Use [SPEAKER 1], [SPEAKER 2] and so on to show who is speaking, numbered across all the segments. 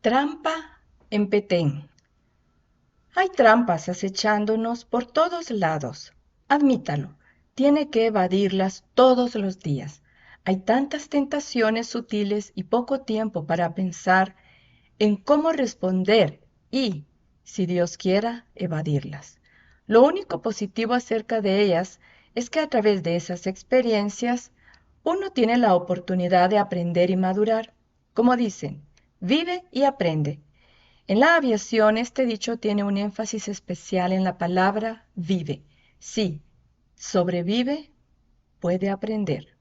[SPEAKER 1] Trampa en Petén. Hay trampas acechándonos por todos lados. Admítalo, tiene que evadirlas todos los días. Hay tantas tentaciones sutiles y poco tiempo para pensar en cómo responder y, si Dios quiera, evadirlas. Lo único positivo acerca de ellas es que a través de esas experiencias uno tiene la oportunidad de aprender y madurar. Como dicen, vive y aprende. En la aviación este dicho tiene un énfasis especial en la palabra vive. Sí, sobrevive, puede aprender.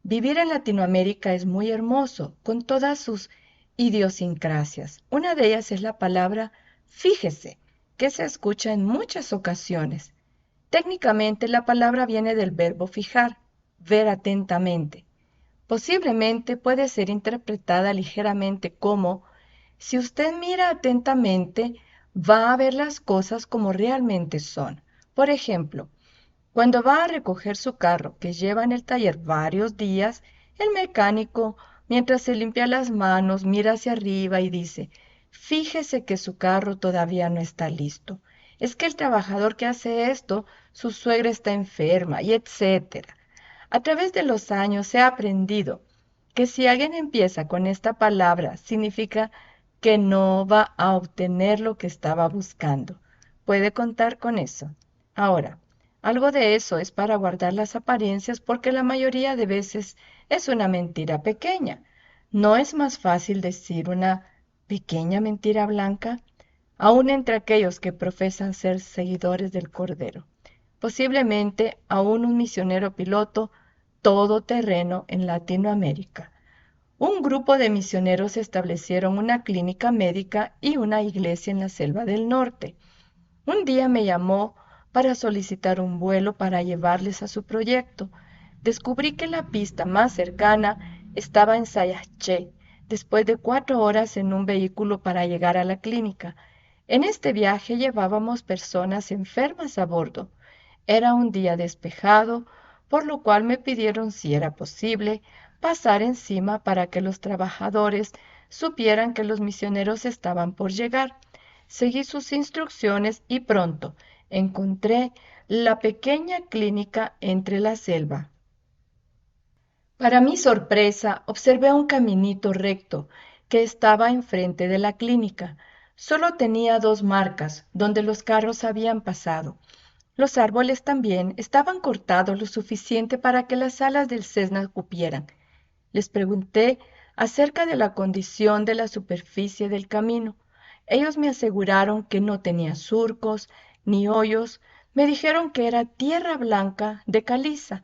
[SPEAKER 1] Vivir en Latinoamérica es muy hermoso, con todas sus idiosincrasias. Una de ellas es la palabra fíjese, que se escucha en muchas ocasiones. Técnicamente la palabra viene del verbo fijar, ver atentamente. Posiblemente puede ser interpretada ligeramente como si usted mira atentamente, va a ver las cosas como realmente son. Por ejemplo, cuando va a recoger su carro, que lleva en el taller varios días, el mecánico, mientras se limpia las manos, mira hacia arriba y dice, fíjese que su carro todavía no está listo. Es que el trabajador que hace esto, su suegra está enferma, y etcétera. A través de los años se ha aprendido que si alguien empieza con esta palabra, significa que no va a obtener lo que estaba buscando. Puede contar con eso. Ahora, algo de eso es para guardar las apariencias porque la mayoría de veces es una mentira pequeña. ¿No es más fácil decir una pequeña mentira blanca? Aún entre aquellos que profesan ser seguidores del Cordero. Posiblemente aún un misionero piloto todoterreno en Latinoamérica. Un grupo de misioneros establecieron una clínica médica y una iglesia en la selva del norte. Un día me llamó para solicitar un vuelo para llevarles a su proyecto. Descubrí que la pista más cercana estaba en Sayaché, después de 4 horas en un vehículo para llegar a la clínica. En este viaje llevábamos personas enfermas a bordo. Era un día despejado, por lo cual me pidieron si era posible pasar encima para que los trabajadores supieran que los misioneros estaban por llegar. Seguí sus instrucciones y pronto encontré la pequeña clínica entre la selva. Para mi sorpresa, observé un caminito recto que estaba enfrente de la clínica. Solo tenía 2 marcas donde los carros habían pasado. Los árboles también estaban cortados lo suficiente para que las alas del Cessna cupieran. Les pregunté acerca de la condición de la superficie del camino. Ellos me aseguraron que no tenía surcos ni hoyos. Me dijeron que era tierra blanca de caliza.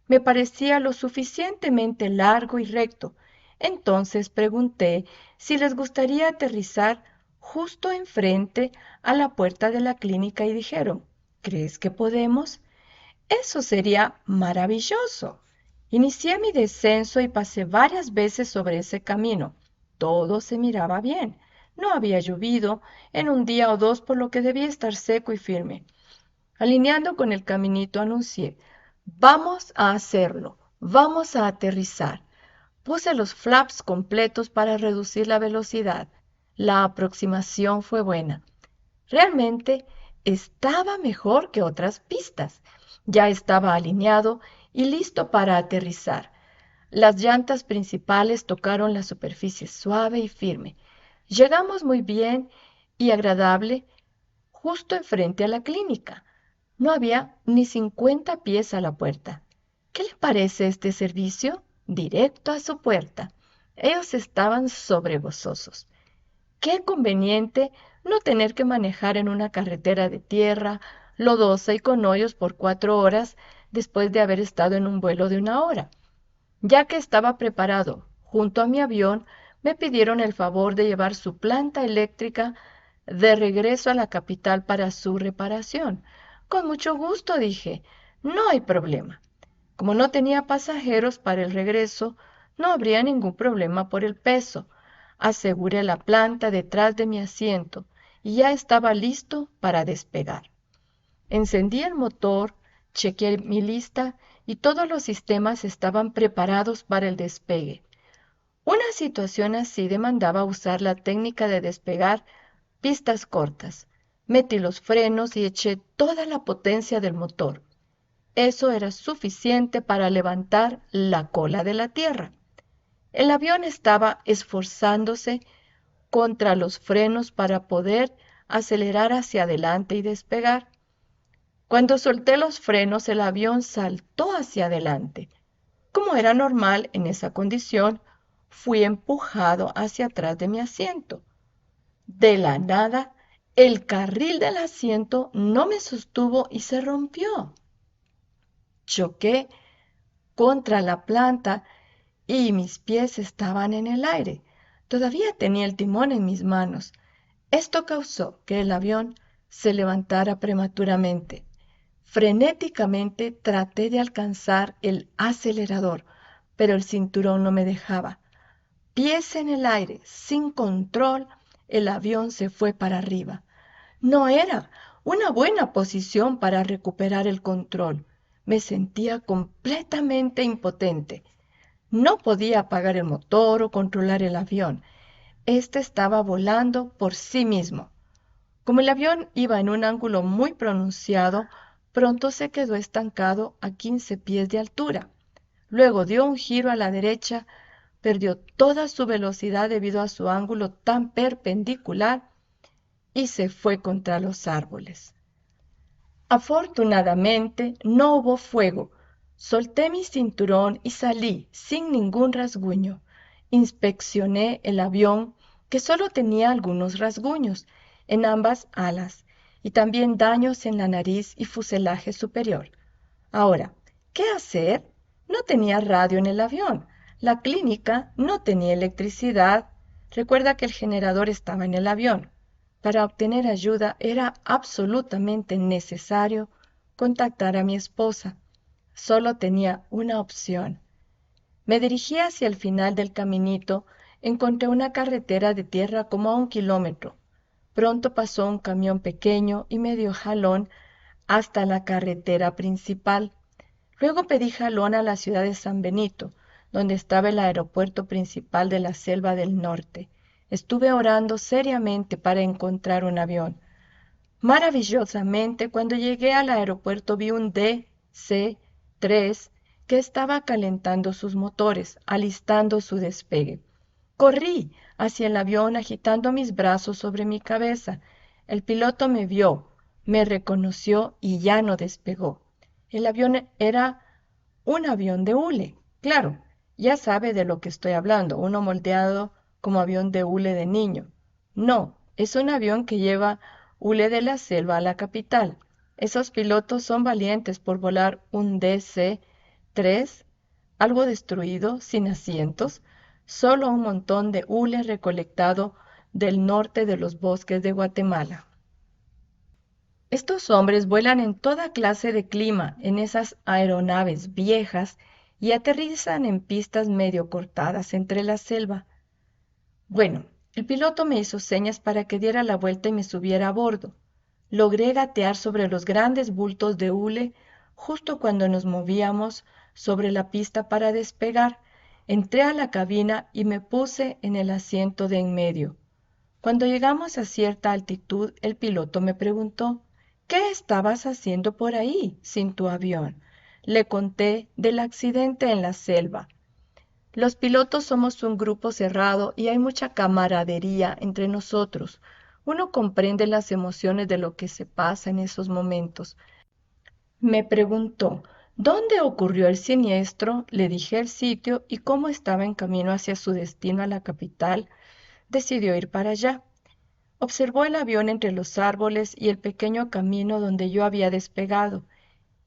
[SPEAKER 1] Me parecía lo suficientemente largo y recto. Entonces pregunté si les gustaría aterrizar justo enfrente a la puerta de la clínica y dijeron, ¿crees que podemos? Eso sería maravilloso. Inicié mi descenso y pasé varias veces sobre ese camino. Todo se miraba bien. No había llovido en un día o dos, por lo que debía estar seco y firme. Alineando con el caminito, anuncié, vamos a hacerlo, vamos a aterrizar. Puse los flaps completos para reducir la velocidad. La aproximación fue buena. Realmente estaba mejor que otras pistas. Ya estaba alineado y listo para aterrizar. Las llantas principales tocaron la superficie suave y firme. Llegamos muy bien y agradable justo enfrente a la clínica. No había ni 50 pies a la puerta. ¿Qué le parece este servicio? Directo a su puerta. Ellos estaban sobregozosos. Qué conveniente no tener que manejar en una carretera de tierra, lodosa y con hoyos por 4 horas después de haber estado en un vuelo de 1 hora. Ya que estaba preparado junto a mi avión, me pidieron el favor de llevar su planta eléctrica de regreso a la capital para su reparación. Con mucho gusto, dije, no hay problema. Como no tenía pasajeros para el regreso, no habría ningún problema por el peso. Aseguré la planta detrás de mi asiento y ya estaba listo para despegar. Encendí el motor, chequeé mi lista y todos los sistemas estaban preparados para el despegue. Una situación así demandaba usar la técnica de despegar pistas cortas. Metí los frenos y eché toda la potencia del motor. Eso era suficiente para levantar la cola de la tierra. El avión estaba esforzándose contra los frenos para poder acelerar hacia adelante y despegar. Cuando solté los frenos, el avión saltó hacia adelante. Como era normal en esa condición, fui empujado hacia atrás de mi asiento. De la nada, el carril del asiento no me sostuvo y se rompió. Choqué contra la planta y mis pies estaban en el aire. Todavía tenía el timón en mis manos. Esto causó que el avión se levantara prematuramente. Frenéticamente traté de alcanzar el acelerador, pero el cinturón no me dejaba. Pies en el aire, sin control, el avión se fue para arriba. No era una buena posición para recuperar el control. Me sentía completamente impotente. No podía apagar el motor o controlar el avión. Este estaba volando por sí mismo. Como el avión iba en un ángulo muy pronunciado, pronto se quedó estancado a 15 pies de altura. Luego dio un giro a la derecha, perdió toda su velocidad debido a su ángulo tan perpendicular y se fue contra los árboles. Afortunadamente no hubo fuego. Solté mi cinturón y salí sin ningún rasguño. Inspeccioné el avión, que solo tenía algunos rasguños en ambas alas y también daños en la nariz y fuselaje superior. Ahora, ¿qué hacer? No tenía radio en el avión. La clínica no tenía electricidad. Recuerda que el generador estaba en el avión. Para obtener ayuda era absolutamente necesario contactar a mi esposa. Solo tenía una opción. Me dirigí hacia el final del caminito. Encontré una carretera de tierra como a 1 kilómetro. Pronto pasó un camión pequeño y me dio jalón hasta la carretera principal. Luego pedí jalón a la ciudad de San Benito, donde estaba el aeropuerto principal de la Selva del Norte. Estuve orando seriamente para encontrar un avión. Maravillosamente, cuando llegué al aeropuerto vi un DC-3 que estaba calentando sus motores, alistando su despegue. Corrí hacia el avión agitando mis brazos sobre mi cabeza. El piloto me vio, me reconoció y ya no despegó. El avión era un avión de hule. Claro, ya sabe de lo que estoy hablando, uno moldeado como avión de hule de niño. No, es un avión que lleva hule de la selva a la capital. Esos pilotos son valientes por volar un DC-3, algo destruido, sin asientos, solo un montón de hule recolectado del norte de los bosques de Guatemala. Estos hombres vuelan en toda clase de clima en esas aeronaves viejas y aterrizan en pistas medio cortadas entre la selva. Bueno, el piloto me hizo señas para que diera la vuelta y me subiera a bordo. Logré gatear sobre los grandes bultos de hule justo cuando nos movíamos sobre la pista para despegar. Entré a la cabina y me puse en el asiento de en medio. Cuando llegamos a cierta altitud, el piloto me preguntó: ¿qué estabas haciendo por ahí, sin tu avión? Le conté del accidente en la selva. Los pilotos somos un grupo cerrado y hay mucha camaradería entre nosotros. Uno comprende las emociones de lo que se pasa en esos momentos. Me preguntó dónde ocurrió el siniestro, le dije el sitio y cómo estaba en camino hacia su destino a la capital. Decidió ir para allá. Observó el avión entre los árboles y el pequeño camino donde yo había despegado.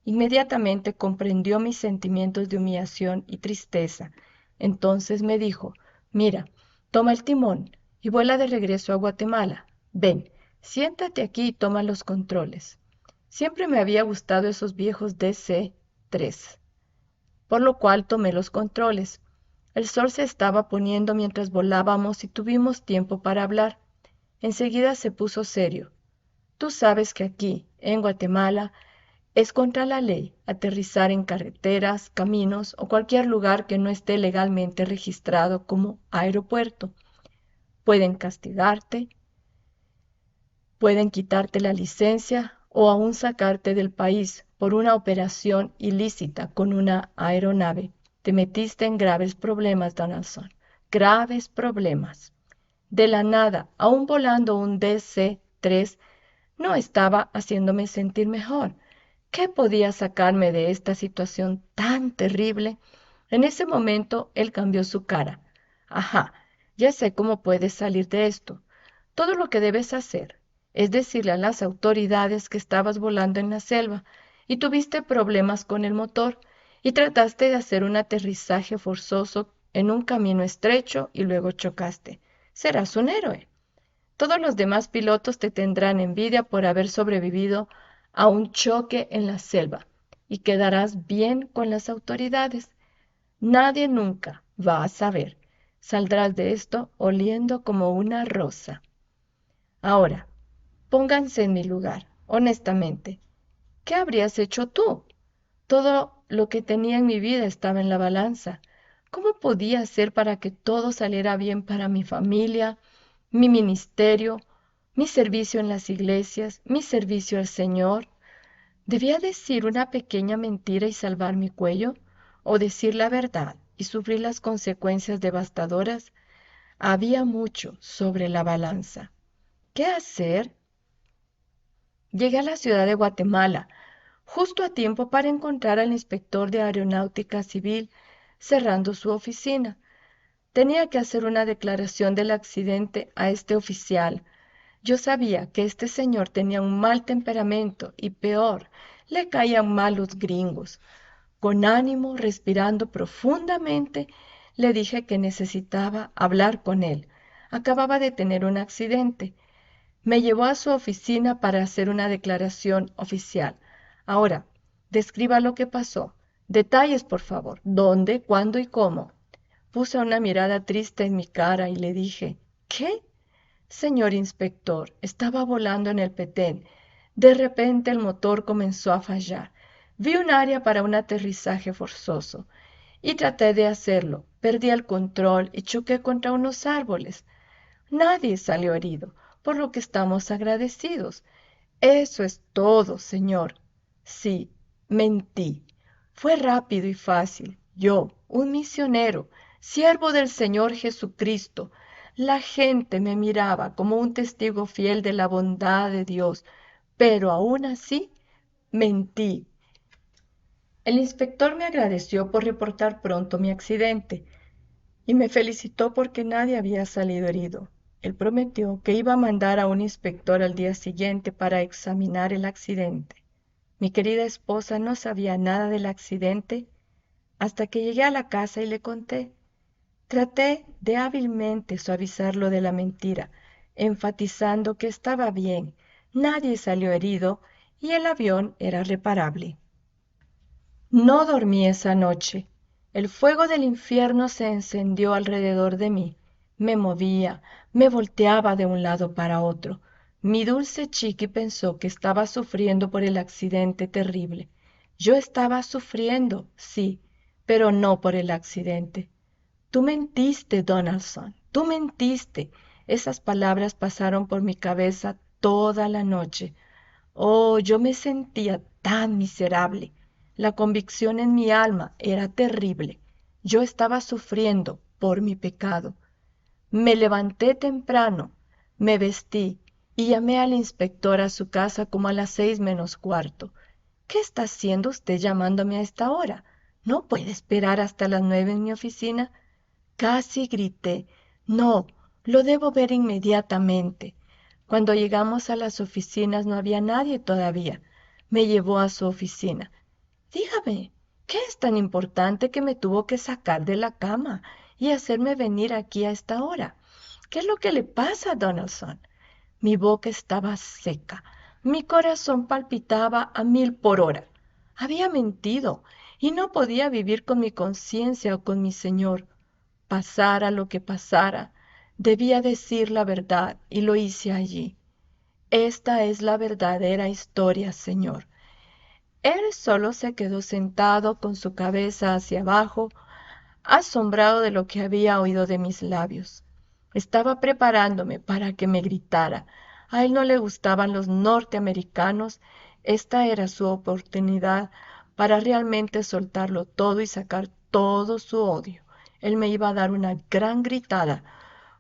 [SPEAKER 1] Inmediatamente comprendió mis sentimientos de humillación y tristeza. Entonces me dijo: mira, toma el timón y vuela de regreso a Guatemala. Ven, siéntate aquí y toma los controles. Siempre me había gustado esos viejos DC-3, por lo cual tomé los controles. El sol se estaba poniendo mientras volábamos y tuvimos tiempo para hablar. Enseguida se puso serio. Tú sabes que aquí, en Guatemala, Es contra la ley aterrizar en carreteras, caminos o cualquier lugar que no esté legalmente registrado como aeropuerto. Pueden castigarte, pueden quitarte la licencia o aún sacarte del país por una operación ilícita con una aeronave. Te metiste en graves problemas, Donaldson. Graves problemas. De la nada, aún volando un DC-3, no estaba haciéndome sentir mejor. ¿Qué podía sacarme de esta situación tan terrible? En ese momento él cambió su cara. Ajá, ya sé cómo puedes salir de esto. Todo lo que debes hacer es decirle a las autoridades que estabas volando en la selva y tuviste problemas con el motor y trataste de hacer un aterrizaje forzoso en un camino estrecho y luego chocaste. Serás un héroe. Todos los demás pilotos te tendrán envidia por haber sobrevivido a un choque en la selva y quedarás bien con las autoridades. Nadie nunca va a saber. Saldrás de esto oliendo como una rosa. Ahora, pónganse en mi lugar, honestamente. ¿Qué habrías hecho tú? Todo lo que tenía en mi vida estaba en la balanza. ¿Cómo podía hacer para que todo saliera bien para mi familia, mi ministerio, mi servicio en las iglesias, mi servicio al Señor? ¿Debía decir una pequeña mentira y salvar mi cuello? ¿O decir la verdad y sufrir las consecuencias devastadoras? Había mucho sobre la balanza. ¿Qué hacer? Llegué a la ciudad de Guatemala, justo a tiempo para encontrar al inspector de Aeronáutica Civil cerrando su oficina. Tenía que hacer una declaración del accidente a este oficial. Yo sabía que este señor tenía un mal temperamento y peor, le caían mal los gringos. Con ánimo, respirando profundamente, le dije que necesitaba hablar con él. Acababa de tener un accidente. Me llevó a su oficina para hacer una declaración oficial. Ahora, describa lo que pasó. Detalles, por favor. ¿Dónde, cuándo y cómo? Puse una mirada triste en mi cara y le dije, ¿qué? Señor inspector, estaba volando en el Petén. De repente el motor comenzó a fallar. Vi un área para un aterrizaje forzoso y traté de hacerlo. Perdí el control y choqué contra unos árboles. Nadie salió herido, por lo que estamos agradecidos. Eso es todo, señor. Sí, mentí. Fue rápido y fácil. Yo, un misionero, siervo del Señor Jesucristo. La gente me miraba como un testigo fiel de la bondad de Dios, pero aún así mentí. El inspector me agradeció por reportar pronto mi accidente y me felicitó porque nadie había salido herido. Él prometió que iba a mandar a un inspector al día siguiente para examinar el accidente. Mi querida esposa no sabía nada del accidente hasta que llegué a la casa y le conté. Traté de hábilmente suavizar lo de la mentira, enfatizando que estaba bien, nadie salió herido y el avión era reparable. No dormí esa noche. El fuego del infierno se encendió alrededor de mí. Me movía, me volteaba de un lado para otro. Mi dulce Chiqui pensó que estaba sufriendo por el accidente terrible. Yo estaba sufriendo, sí, pero no por el accidente. Tú mentiste, Donaldson, tú mentiste. Esas palabras pasaron por mi cabeza toda la noche. Oh, yo me sentía tan miserable. La convicción en mi alma era terrible. Yo estaba sufriendo por mi pecado. Me levanté temprano, me vestí y llamé al inspector a su casa como a las 6 menos cuarto. ¿Qué está haciendo usted llamándome a esta hora? ¿No puede esperar hasta las 9 en mi oficina? Casi grité. No, lo debo ver inmediatamente. Cuando llegamos a las oficinas no había nadie todavía. Me llevó a su oficina. Dígame, ¿qué es tan importante que me tuvo que sacar de la cama y hacerme venir aquí a esta hora? ¿Qué es lo que le pasa, Donaldson? Mi boca estaba seca, mi corazón palpitaba a 1000 por hora. Había mentido y no podía vivir con mi conciencia o con mi Señor. Pasara lo que pasara, debía decir la verdad y lo hice allí. Esta es la verdadera historia, Señor. Él solo se quedó sentado con su cabeza hacia abajo, asombrado de lo que había oído de mis labios. Estaba preparándome para que me gritara. A él no le gustaban los norteamericanos. Esta era su oportunidad para realmente soltarlo todo y sacar todo su odio. Él me iba a dar una gran gritada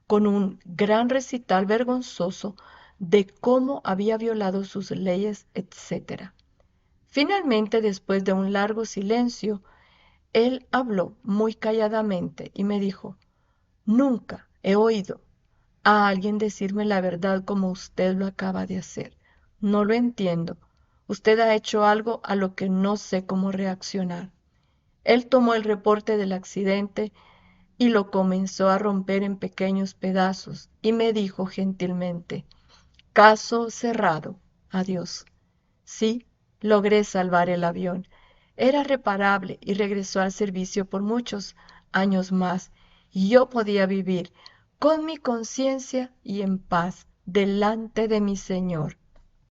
[SPEAKER 1] con un gran recital vergonzoso de cómo había violado sus leyes, etcétera. Finalmente, después de un largo silencio, él habló muy calladamente y me dijo: Nunca he oído a alguien decirme la verdad como usted lo acaba de hacer. No lo entiendo. Usted ha hecho algo a lo que no sé cómo reaccionar. Él tomó el reporte del accidente y lo comenzó a romper en pequeños pedazos y me dijo gentilmente: Caso cerrado. Adiós. Sí, logré salvar el avión. Era reparable y regresó al servicio por muchos años más, y yo podía vivir con mi conciencia y en paz delante de mi Señor.